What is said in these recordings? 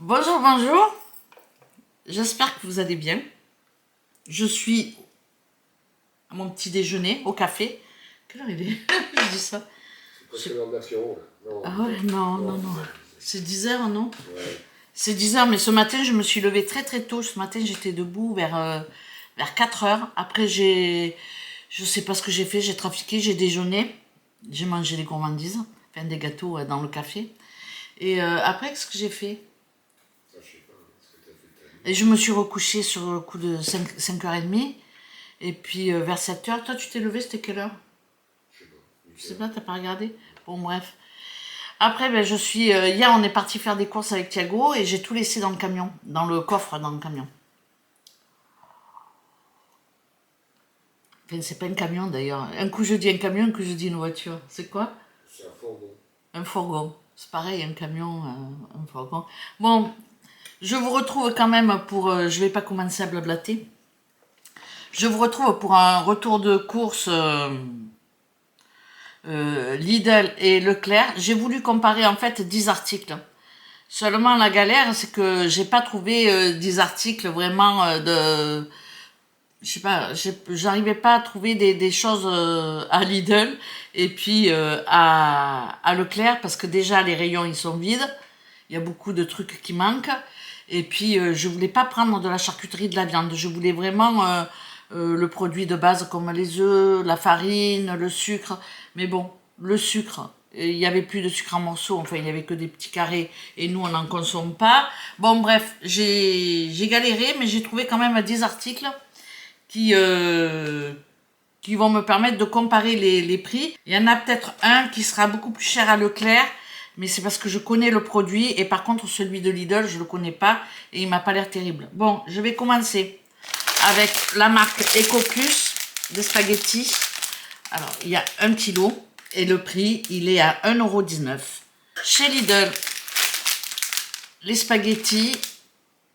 Bonjour, bonjour. J'espère que vous allez bien. Je suis à mon petit déjeuner au café. Quelle heure il est? Je dis ça. C'est l'heure de l'apéro, là. Non, Ah ouais, non. C'est 10h, non? Ouais. C'est 10h, mais ce matin, je me suis levée très très tôt. Ce matin, j'étais debout vers 4h. Après, je sais pas ce que j'ai fait. J'ai trafiqué, j'ai déjeuné. J'ai mangé des gourmandises, enfin des gâteaux dans le café. Et après, qu'est-ce que j'ai fait? Ça, je sais pas, ce que t'as fait ta vie. Et je me suis recouchée sur le coup de 5h30. Et puis vers 7h, toi tu t'es levé, c'était quelle heure? Je sais pas. Je sais pas, t'as pas regardé? Bon, bref. Après, ben, hier, on est parti faire des courses avec Thiago et j'ai tout laissé dans le camion, dans le coffre, dans le camion. Enfin, c'est pas un camion d'ailleurs. Un coup je dis un camion, un coup je dis une voiture. C'est quoi? C'est un fourgon. Un fourgon. C'est pareil, un camion, un fourgon. Bon, je vous retrouve quand même pour. Je vais pas commencer à blablater. Je vous retrouve pour un retour de course. Lidl et Leclerc, j'ai voulu comparer en fait 10 articles. Seulement la galère, c'est que j'ai pas trouvé 10 articles vraiment je sais pas, j'arrivais pas à trouver des choses à Lidl et puis à Leclerc parce que déjà les rayons ils sont vides, il y a beaucoup de trucs qui manquent et puis je voulais pas prendre de la charcuterie, de la viande, je voulais vraiment le produit de base comme les œufs, la farine, le sucre. Mais bon, le sucre, il n'y avait plus de sucre en morceaux, enfin il n'y avait que des petits carrés et nous on n'en consomme pas. Bon bref, j'ai galéré mais j'ai trouvé quand même 10 articles qui, euh, qui vont me permettre de comparer les prix. Il y en a peut-être un qui sera beaucoup plus cher à Leclerc, mais c'est parce que je connais le produit et par contre celui de Lidl je le connais pas et il m'a pas l'air terrible. Bon, je vais commencer avec la marque Ecoplus des spaghettis. Alors, il y a 1 kg et le prix, il est à 1,19 €. Chez Lidl, les spaghettis,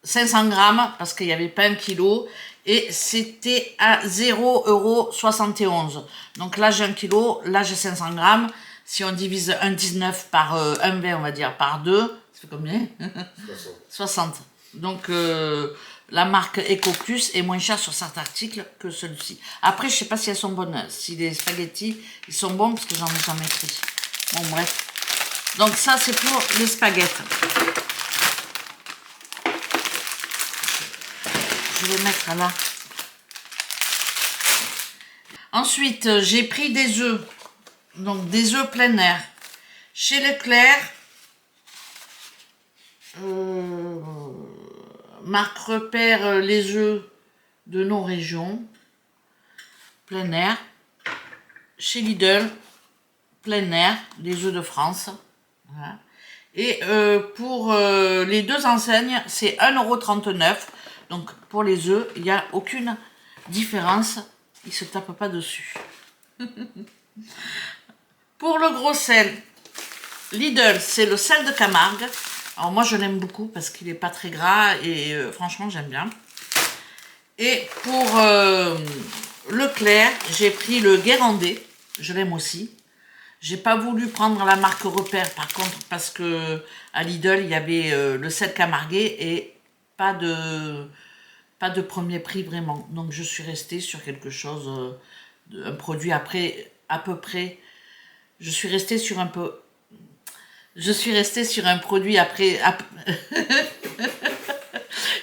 500 grammes, parce qu'il n'y avait pas 1 kg, et c'était à 0,71 €. Donc là, j'ai 1 kg, là, j'ai 500 grammes. Si on divise 1,19 par 1,20, on va dire, par 2, ça fait combien? 60. Donc, la marque EcoPlus est moins chère sur certains articles que celui-ci. Après, je sais pas si elles sont bonnes. Si les spaghettis, ils sont bons parce que j'en ai jamais pris. Bon, bref. Donc, ça, c'est pour les spaghettis. Je vais mettre là. Ensuite, j'ai pris des œufs. Donc, des œufs plein air. Chez Leclerc, marque repère les œufs de nos régions, plein air. Chez Lidl, plein air, les œufs de France. Voilà. Et pour les deux enseignes, c'est 1,39 €. Donc pour les œufs, il n'y a aucune différence. Ils ne se tapent pas dessus. Pour le gros sel, Lidl, c'est le sel de Camargue. Alors moi, je l'aime beaucoup parce qu'il n'est pas très gras et franchement, j'aime bien. Et pour Leclerc, j'ai pris le Guérandais. Je l'aime aussi. J'ai pas voulu prendre la marque Repère, par contre, parce que à Lidl, il y avait le sel camarguais et pas de premier prix vraiment. Donc je suis restée sur quelque chose, un produit après, à peu près. Je suis restée sur un peu. Je suis restée sur un produit après.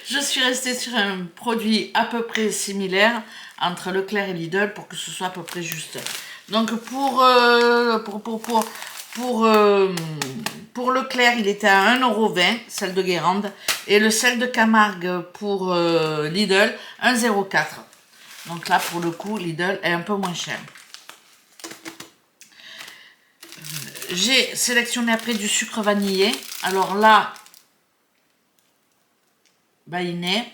Je suis restée sur un produit à peu près similaire entre Leclerc et Lidl pour que ce soit à peu près juste. Donc pour Leclerc, il était à 1,20 €, sel de Guérande, et le sel de Camargue pour Lidl, 1,04 €. Donc là, pour le coup, Lidl est un peu moins cher. J'ai sélectionné après du sucre vanillé. Alors là, Bainet,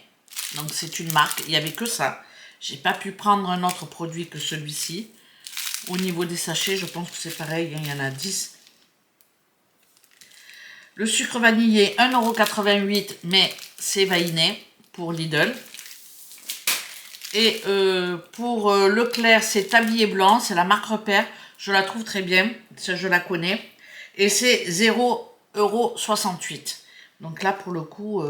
donc c'est une marque, il n'y avait que ça. J'ai pas pu prendre un autre produit que celui-ci. Au niveau des sachets, je pense que c'est pareil, il y en a 10. Le sucre vanillé, 1,88 €, mais c'est Vainet pour Lidl. Et pour Leclerc, c'est tablier blanc, c'est la marque Repère. Je la trouve très bien, je la connais. Et c'est 0,68 €. Donc là, pour le coup,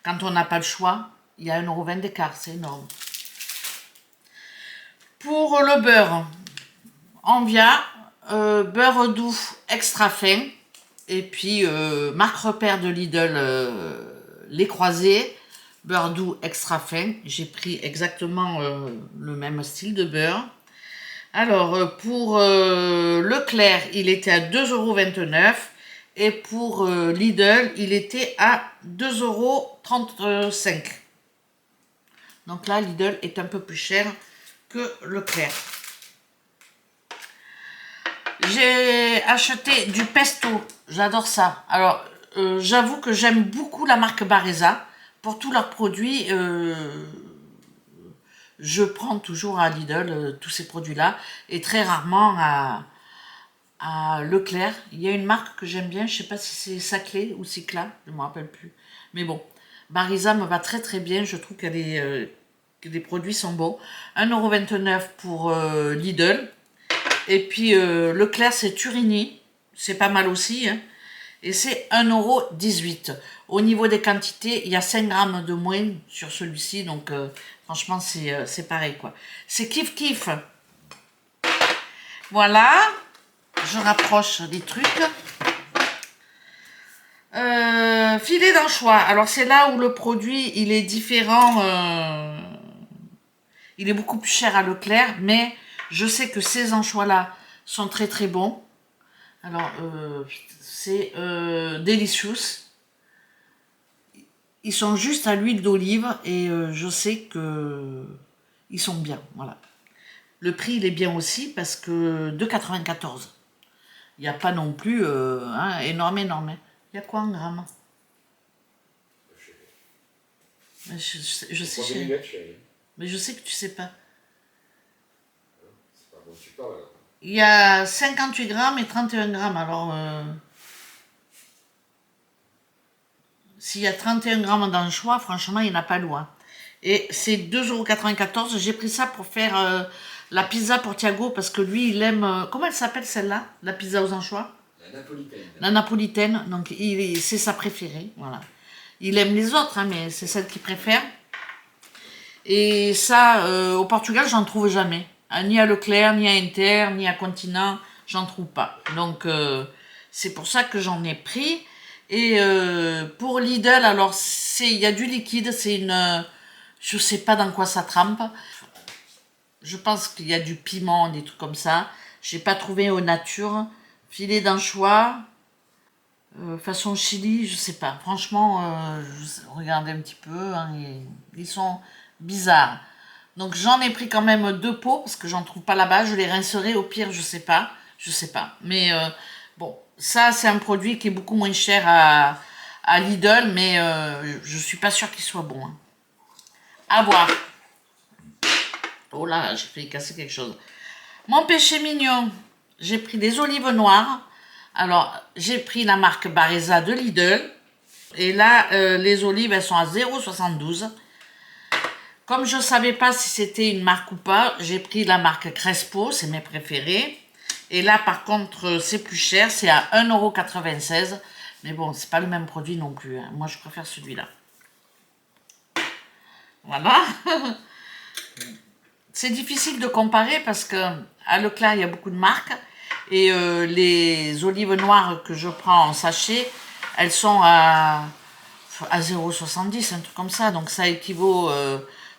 quand on n'a pas le choix, il y a 1,20 € d'écart, c'est énorme. Pour le beurre, Envia, beurre doux extra fin, et puis marque repère de Lidl, les croisés, beurre doux extra fin. J'ai pris exactement le même style de beurre. Alors, pour Leclerc, il était à 2,29 € et pour Lidl, il était à 2,35 €. Donc là, Lidl est un peu plus cher que Leclerc. J'ai acheté du pesto, j'adore ça. Alors, j'avoue que j'aime beaucoup la marque Baresa. Pour tous leurs produits, je prends toujours à Lidl tous ces produits-là et très rarement à Leclerc. Il y a une marque que j'aime bien, je ne sais pas si c'est Saclay ou Cicla, je ne me rappelle plus. Mais bon, Baresa me va très très bien, je trouve que les produits sont bons. 1,29 € pour Lidl. Et puis Leclerc, c'est Turini, c'est pas mal aussi, hein. Et c'est 1,18 €. Au niveau des quantités, il y a 5 grammes de moins sur celui-ci, donc franchement, c'est pareil, quoi. C'est kiff kiff. Voilà, je rapproche des trucs. Filet d'anchois. Alors, c'est là où le produit, il est différent. Il est beaucoup plus cher à Leclerc, mais je sais que ces anchois-là sont très très bons. Alors, c'est Delicious. Ils sont juste à l'huile d'olive et je sais que ils sont bien. Voilà. Le prix, il est bien aussi parce que 2,94 €. Il n'y a pas non plus énorme. Il y a quoi en grammes? Je sais, chérie. Mais je sais que tu sais pas. C'est pas bon, tu parles alors. Il y a 58 grammes et 31 grammes. Alors, s'il y a 31 grammes d'anchois, franchement, il n'y en a pas loin. Et c'est 2,94 €. J'ai pris ça pour faire la pizza pour Thiago parce que lui, il aime. Comment elle s'appelle celle-là? La pizza aux anchois? La napolitaine. La napolitaine. Donc, c'est sa préférée. Voilà. Il aime les autres, hein, mais c'est celle qu'il préfère. Et ça, au Portugal, j'en trouve jamais. Ni à Leclerc, ni à Inter, ni à Continent, j'en trouve pas. Donc, c'est pour ça que j'en ai pris. Et pour Lidl, alors, il y a du liquide, c'est une... je sais pas dans quoi ça trempe. Je pense qu'il y a du piment, des trucs comme ça. J'ai pas trouvé au nature. Filet d'anchois, façon chili, je sais pas. Franchement, regardez un petit peu, hein, ils sont bizarres. Donc j'en ai pris quand même 2 pots parce que j'en trouve pas là-bas. Je les rincerai au pire, je sais pas. Mais bon, ça c'est un produit qui est beaucoup moins cher à Lidl, mais je suis pas sûre qu'il soit bon, hein. À voir. Oh là, j'ai failli casser quelque chose. Mon péché mignon, j'ai pris des olives noires. Alors, j'ai pris la marque Baresa de Lidl. Et là, les olives, elles sont à 0,72 €. Comme je ne savais pas si c'était une marque ou pas, j'ai pris la marque Crespo, c'est mes préférés. Et là, par contre, c'est plus cher, c'est à 1,96 €. Mais bon, c'est pas le même produit non plus, hein. Moi, je préfère celui-là. Voilà. C'est difficile de comparer parce que à Leclerc, il y a beaucoup de marques. Et les olives noires que je prends en sachet, elles sont à 0,70 €, un truc comme ça. Donc ça équivaut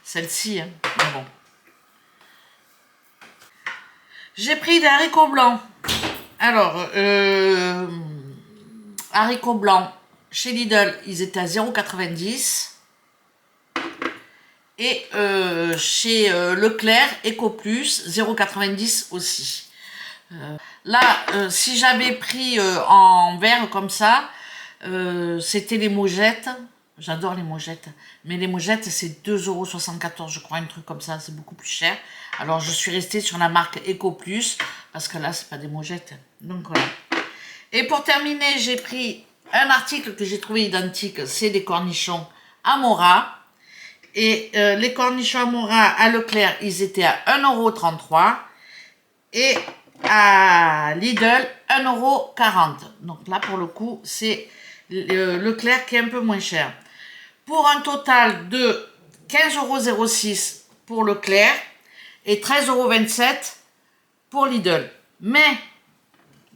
celle-ci, hein. Mais bon. J'ai pris des haricots blancs. Alors, haricots blancs, chez Lidl, ils étaient à 0,90 €. Et chez Leclerc, EcoPlus, 0,90 € aussi. Là, si j'avais pris en verre comme ça, c'était les Mogettes. J'adore les Mogettes. Mais les Mogettes, c'est 2,74 €, je crois, un truc comme ça. C'est beaucoup plus cher. Alors, je suis restée sur la marque EcoPlus. Parce que là, c'est pas des Mogettes. Donc, voilà. Et pour terminer, j'ai pris un article que j'ai trouvé identique. C'est des cornichons Amora. Et les cornichons Amora à Leclerc, ils étaient à 1,33 €. Et à Lidl, 1,40 €. Donc là, pour le coup, c'est Leclerc qui est un peu moins cher. Pour un total de 15,06 € pour Leclerc et 13,27 € pour Lidl. Mais,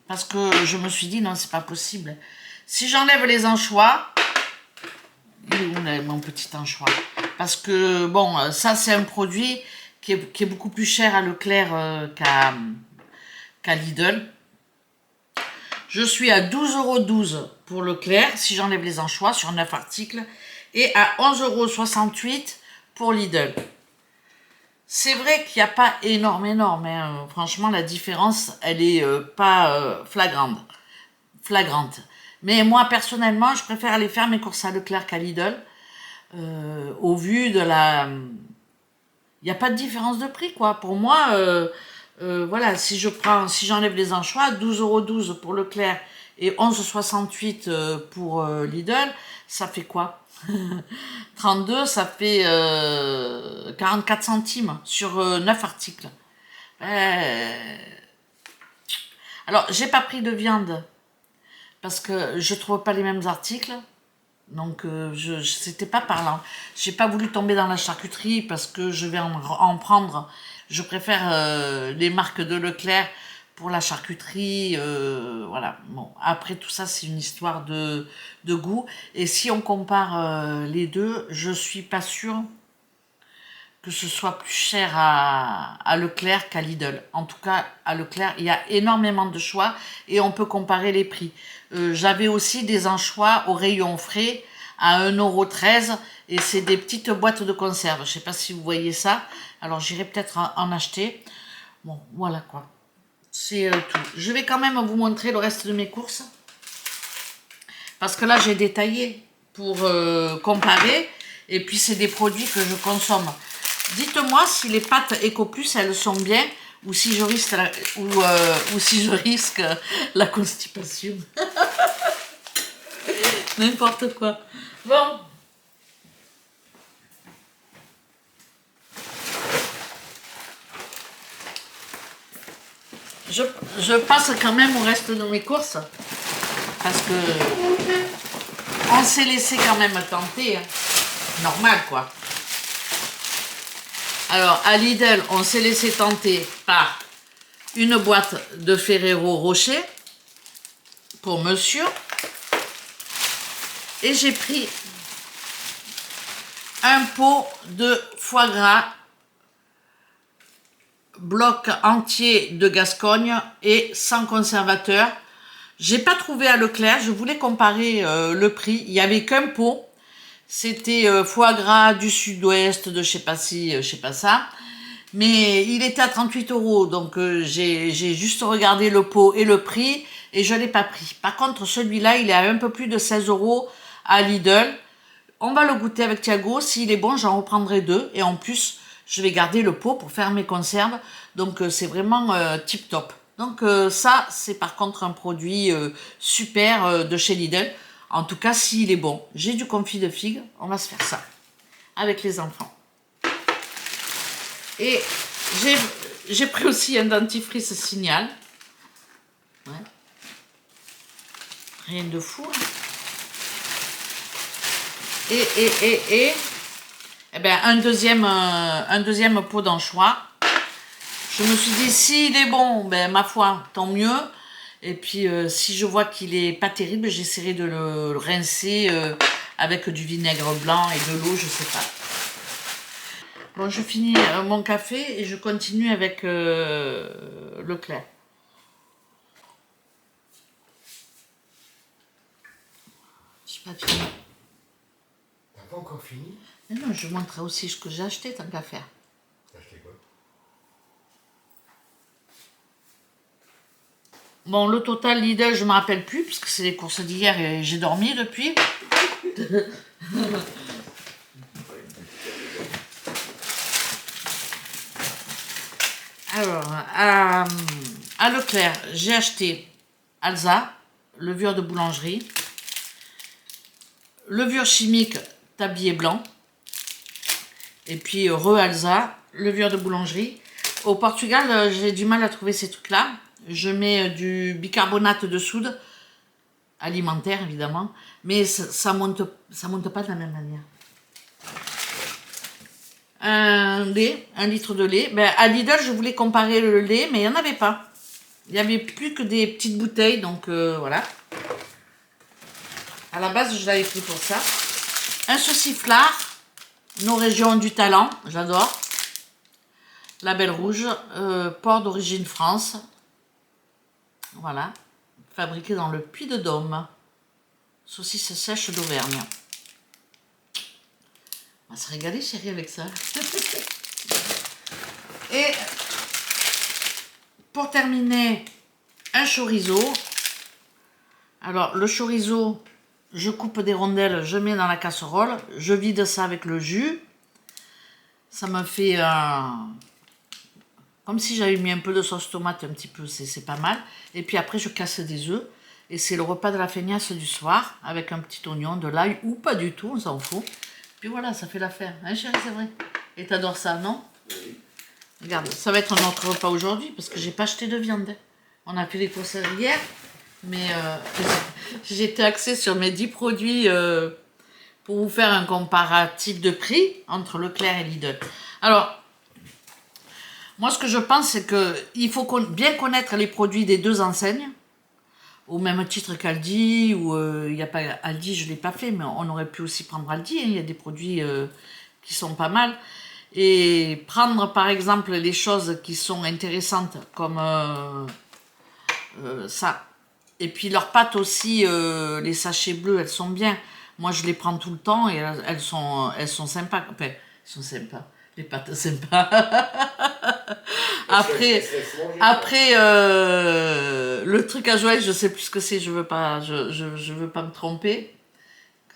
parce que je me suis dit, non, c'est pas possible. Si j'enlève les anchois, il est où mon petit anchois? Parce que, bon, ça, c'est un produit qui est beaucoup plus cher à Leclerc qu'à Lidl. Je suis à 12,12 € pour Leclerc, si j'enlève les anchois, sur 9 articles, et à 11,68 € pour Lidl. C'est vrai qu'il n'y a pas énorme, hein. Franchement, la différence, elle est pas flagrante. Mais moi, personnellement, je préfère aller faire mes courses à Leclerc qu'à Lidl, au vu de la... Il n'y a pas de différence de prix, quoi. Pour moi, voilà, si j'enlève les anchois, 12,12 € pour Leclerc et 11,68 € pour Lidl, ça fait quoi? 32, ça fait 44 centimes sur 9 articles. Alors, j'ai pas pris de viande parce que je trouve pas les mêmes articles. Donc, c'était pas parlant. J'ai pas voulu tomber dans la charcuterie parce que je vais en prendre. Je préfère les marques de Leclerc pour la charcuterie. Voilà. Bon, après tout ça, c'est une histoire de goût. Et si on compare les deux, je suis pas sûre que ce soit plus cher à Leclerc qu'à Lidl. En tout cas, à Leclerc, il y a énormément de choix et on peut comparer les prix. J'avais aussi des anchois au rayon frais à 1,13 € et c'est des petites boîtes de conserve. Je ne sais pas si vous voyez ça. Alors, j'irai peut-être en acheter. Bon, voilà quoi. C'est tout. Je vais quand même vous montrer le reste de mes courses. Parce que là, j'ai détaillé pour comparer. Et puis, c'est des produits que je consomme. Dites-moi si les pâtes EcoPlus, elles sont bien ou si je risque la constipation. N'importe quoi. Bon. Je passe quand même au reste de mes courses. Parce que on s'est laissé quand même tenter. Hein. Normal, quoi. Alors, à Lidl, on s'est laissé tenter par une boîte de Ferrero Rocher pour monsieur. Et j'ai pris un pot de foie gras bloc entier de Gascogne et sans conservateur. J'ai pas trouvé à Leclerc, je voulais comparer le prix. Il n'y avait qu'un pot. C'était foie gras du sud-ouest de je sais pas si, je sais pas ça. Mais il était à 38 €. Donc j'ai juste regardé le pot et le prix et je l'ai pas pris. Par contre, celui-là, il est à un peu plus de 16 € à Lidl. On va le goûter avec Thiago. S'il est bon, j'en reprendrai 2. Et en plus, je vais garder le pot pour faire mes conserves. Donc c'est vraiment tip top. Donc ça, c'est par contre un produit super de chez Lidl. En tout cas, s'il est bon. J'ai du confit de figue. On va se faire ça avec les enfants. Et j'ai pris aussi un dentifrice Signal. Ouais. Rien de fou. Hein. Et ben, un deuxième pot d'anchois. Je me suis dit, s'il est bon, ben, ma foi, tant mieux. Et puis, si je vois qu'il est pas terrible, j'essaierai de le rincer avec du vinaigre blanc et de l'eau, je sais pas. Bon, je finis mon café et je continue avec Leclerc. J'ai pas fini. T'as pas encore fini? Mais non, je vous montrerai aussi ce que j'ai acheté tant qu'à faire. T'as acheté quoi? Bon, le total Lidl, je ne me rappelle plus, puisque c'est les courses d'hier et j'ai dormi depuis. Alors, à Leclerc, j'ai acheté Alsa, levure de boulangerie, levure chimique tablier blanc, et puis Alsa, levure de boulangerie. Au Portugal, j'ai du mal à trouver ces trucs-là. Je mets du bicarbonate de soude alimentaire évidemment, mais ça monte pas de la même manière. Un lait, 1 litre de lait. Ben, à Lidl, je voulais comparer le lait, mais il n'y en avait pas. Il n'y avait plus que des petites bouteilles, donc voilà. À la base, je l'avais pris pour ça. Un sauciflard, nos régions du talent, j'adore. Label rouge, port d'origine France. Voilà. Fabriqué dans le Puy-de-Dôme. Saucisse sèche d'Auvergne. On va se régaler, chérie, avec ça. Et pour terminer, un chorizo. Alors, le chorizo, je coupe des rondelles, je mets dans la casserole, je vide ça avec le jus. Ça me fait comme si j'avais mis un peu de sauce tomate, un petit peu, c'est pas mal. Et puis après, je casse des œufs. Et c'est le repas de la feignasse du soir, avec un petit oignon, de l'ail, ou pas du tout, on s'en fout. Puis voilà, ça fait l'affaire. Hein, chérie, c'est vrai. Et t'adores ça, non? Oui. Regarde, ça va être notre repas aujourd'hui, parce que j'ai pas acheté de viande. On a fait les courses hier, mais j'étais axée sur mes 10 produits pour vous faire un comparatif de prix entre Leclerc et Lidl. Alors, moi, ce que je pense, c'est qu'il faut bien connaître les produits des deux enseignes, au même titre qu'Aldi, ou il n'y a pas Aldi, je ne l'ai pas fait, mais on aurait pu aussi prendre Aldi, hein, il y a des produits qui sont pas mal. Et prendre par exemple les choses qui sont intéressantes, comme ça. Et puis leurs pâtes aussi, les sachets bleus, elles sont bien. Moi, je les prends tout le temps et elles sont sympas. Enfin, elles sont sympas. Les pâtes sympas. Après, le truc à Joël, je sais plus ce que c'est, je veux pas me tromper.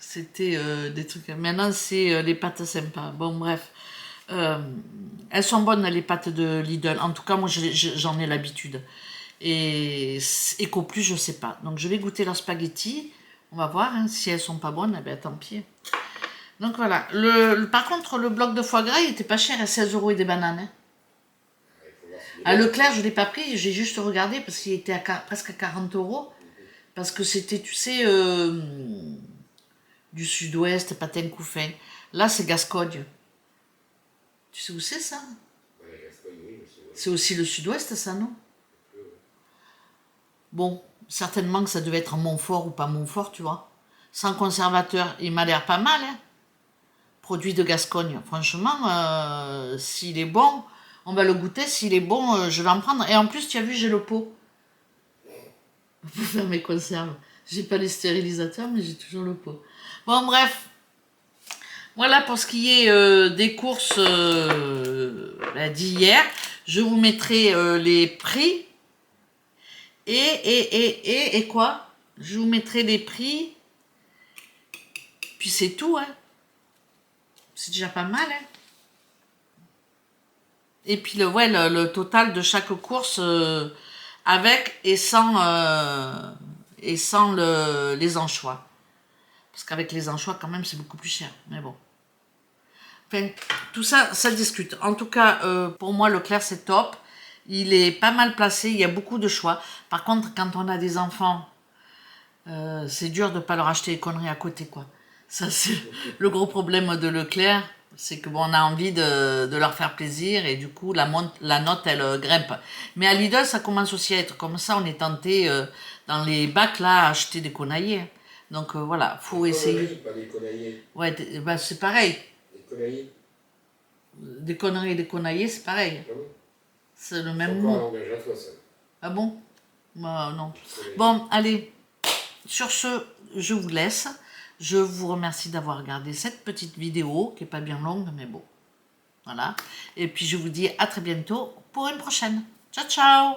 C'était des trucs. Maintenant, c'est les pâtes sympas. Bon, bref. Elles sont bonnes, les pâtes de Lidl. En tout cas, moi, j'en ai l'habitude. Et EcoPlus, je sais pas. Donc, je vais goûter leurs spaghettis. On va voir, hein, si elles sont pas bonnes, eh ben, tant pis. Donc, voilà. Par contre, le bloc de foie gras, il était pas cher, à 16 € et des bananes. Hein. À Leclerc, je ne l'ai pas pris, j'ai juste regardé parce qu'il était presque à 40 €. Parce que c'était, tu sais, du sud-ouest, Patin-Couffin. Là, c'est Gascogne. Tu sais où c'est ça? C'est aussi le sud-ouest, ça, non? Bon, certainement que ça devait être Montfort ou pas Montfort, tu vois. Sans conservateur, il m'a l'air pas mal, hein. Produit de Gascogne. Franchement, s'il est bon, on va le goûter. S'il est bon, je vais en prendre. Et en plus, tu as vu, j'ai le pot pour faire mes conserves. J'ai pas les stérilisateurs, mais j'ai toujours le pot. Bon, bref. Voilà pour ce qui est des courses d'hier. Je vous mettrai les prix. Et quoi? Je vous mettrai les prix. Puis c'est tout, hein. C'est déjà pas mal, hein. Et puis le total de chaque course avec et sans les anchois. Parce qu'avec les anchois, quand même, c'est beaucoup plus cher. Mais bon. Enfin, tout ça, ça discute. En tout cas, pour moi, Leclerc, c'est top. Il est pas mal placé. Il y a beaucoup de choix. Par contre, quand on a des enfants, c'est dur de ne pas leur acheter des conneries à côté, quoi. Ça, c'est le gros problème de Leclerc. C'est que bon, on a envie de leur faire plaisir et du coup, la note, elle grimpe. Mais à Lidl, ça commence aussi à être comme ça. On est tenté dans les bacs, là, à acheter des conaillés. Donc voilà, faut essayer. Pas des conaillés. Ouais, bah, c'est pareil. Des conaillés. Des conneries et des conaillés, c'est pareil. Ah oui. C'est le même C'est encore un mot. langage à toi, ça. Ah bon? Bah, non. Bon, allez. Sur ce, je vous laisse. Je vous remercie d'avoir regardé cette petite vidéo, qui n'est pas bien longue, mais bon. Voilà. Et puis, je vous dis à très bientôt pour une prochaine. Ciao, ciao!